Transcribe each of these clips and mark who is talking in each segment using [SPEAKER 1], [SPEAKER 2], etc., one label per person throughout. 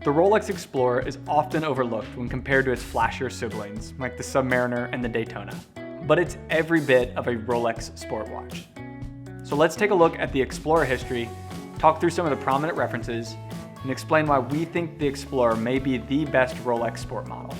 [SPEAKER 1] The Rolex Explorer is often overlooked when compared to its flashier siblings, like the Submariner and the Daytona, but it's every bit of a Rolex sport watch. So let's take a look at the Explorer history, talk through some of the prominent references, and explain why we think the Explorer may be the best Rolex sport model.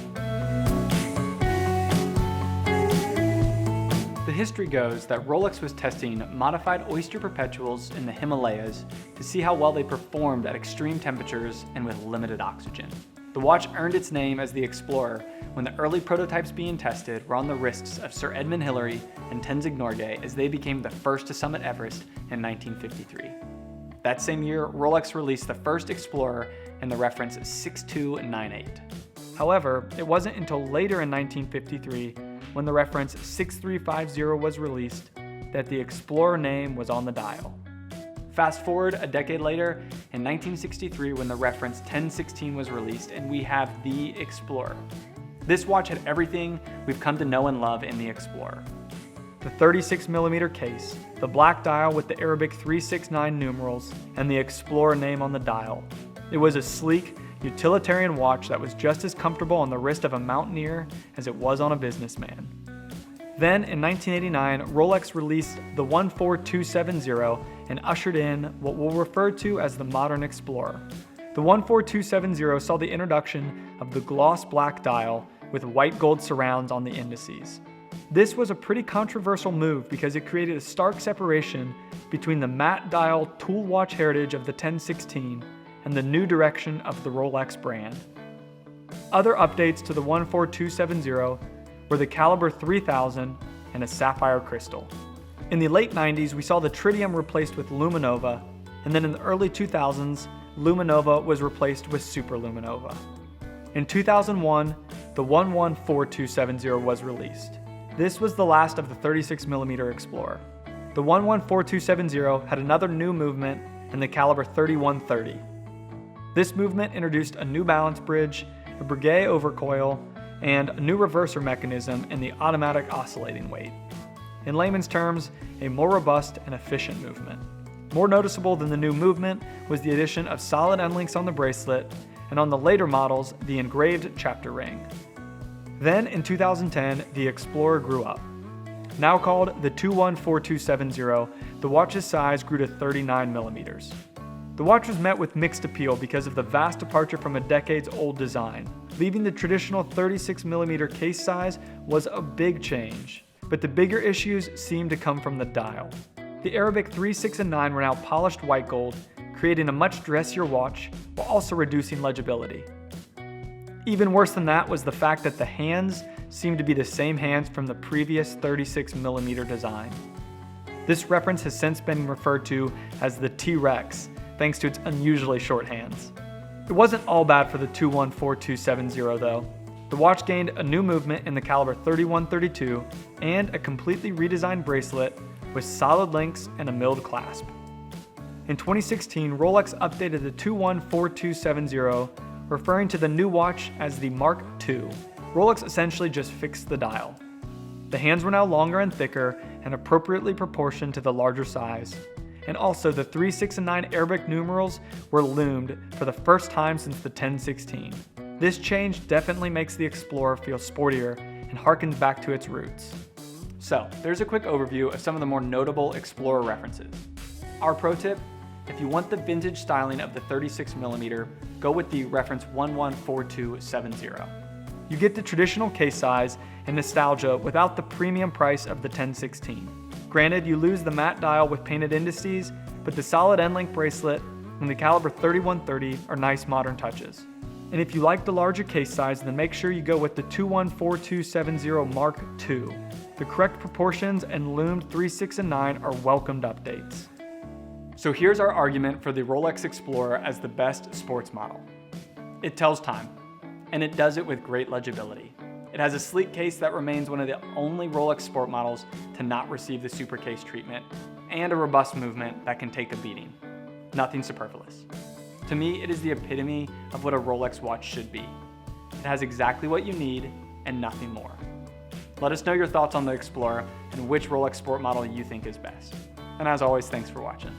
[SPEAKER 1] The history goes that Rolex was testing modified oyster perpetuals in the Himalayas to see how well they performed at extreme temperatures and with limited oxygen. The watch earned its name as the Explorer when the early prototypes being tested were on the wrists of Sir Edmund Hillary and Tenzing Norgay as they became the first to summit Everest in 1953. That same year, Rolex released the first Explorer in the reference 6298. However, it wasn't until later in 1953, when the reference 6350 was released, that the Explorer name was on the dial. Fast forward a decade later, in 1963 when the reference 1016 was released, and we have the Explorer. This watch had everything we've come to know and love in the Explorer. The 36mm case, the black dial with the Arabic 369 numerals, and the Explorer name on the dial. It was a sleek, utilitarian watch that was just as comfortable on the wrist of a mountaineer as it was on a businessman. Then, in 1989, Rolex released the 14270 and ushered in what we'll refer to as the modern Explorer. The 14270 saw the introduction of the gloss black dial with white gold surrounds on the indices. This was a pretty controversial move because it created a stark separation between the matte dial tool watch heritage of the 1016 and the new direction of the Rolex brand. Other updates to the 14270 were the caliber 3000 and a sapphire crystal. In the late 90s, we saw the tritium replaced with luminova, and then in the early 2000s, luminova was replaced with superluminova. In 2001, the 11470 was released. This was the last of the 36mm Explorer. The 11470 had another new movement in the caliber 3130. This movement introduced a new balance bridge, a Breguet overcoil, and a new reverser mechanism in the automatic oscillating weight. In layman's terms, a more robust and efficient movement. More noticeable than the new movement was the addition of solid end links on the bracelet, and on the later models, the engraved chapter ring. Then, in 2010, the Explorer grew up. Now called the 214270, the watch's size grew to 39mm. The watch was met with mixed appeal because of the vast departure from a decades-old design. Leaving the traditional 36mm case size was a big change, but the bigger issues seemed to come from the dial. The Arabic 3, 6, and 9 were now polished white gold, creating a much dressier watch while also reducing legibility. Even worse than that was the fact that the hands seemed to be the same hands from the previous 36mm design. This reference has since been referred to as the T-Rex, thanks to its unusually short hands. It wasn't all bad for the 214270 though. The watch gained a new movement in the caliber 3132 and a completely redesigned bracelet with solid links and a milled clasp. In 2016, Rolex updated the 214270, referring to the new watch as the Mark II. Rolex essentially just fixed the dial. The hands were now longer and thicker and appropriately proportioned to the larger size. And also the 3, 6, and 9 Arabic numerals were loomed for the first time since the 1016. This change definitely makes the Explorer feel sportier and harkens back to its roots. So, there's a quick overview of some of the more notable Explorer references. Our pro tip: if you want the vintage styling of the 36mm, go with the reference 114270. You get the traditional case size and nostalgia without the premium price of the 1016. Granted, you lose the matte dial with painted indices, but the solid end-link bracelet and the caliber 3130 are nice modern touches. And if you like the larger case size, then make sure you go with the 214270 Mark II. The correct proportions and loomed 3, 6, and 9 are welcomed updates. So here's our argument for the Rolex Explorer as the best sports model. It tells time, and it does it with great legibility. It has a sleek case that remains one of the only Rolex sport models to not receive the super case treatment, and a robust movement that can take a beating. Nothing superfluous. To me, it is the epitome of what a Rolex watch should be. It has exactly what you need and nothing more. Let us know your thoughts on the Explorer and which Rolex sport model you think is best. And as always, thanks for watching.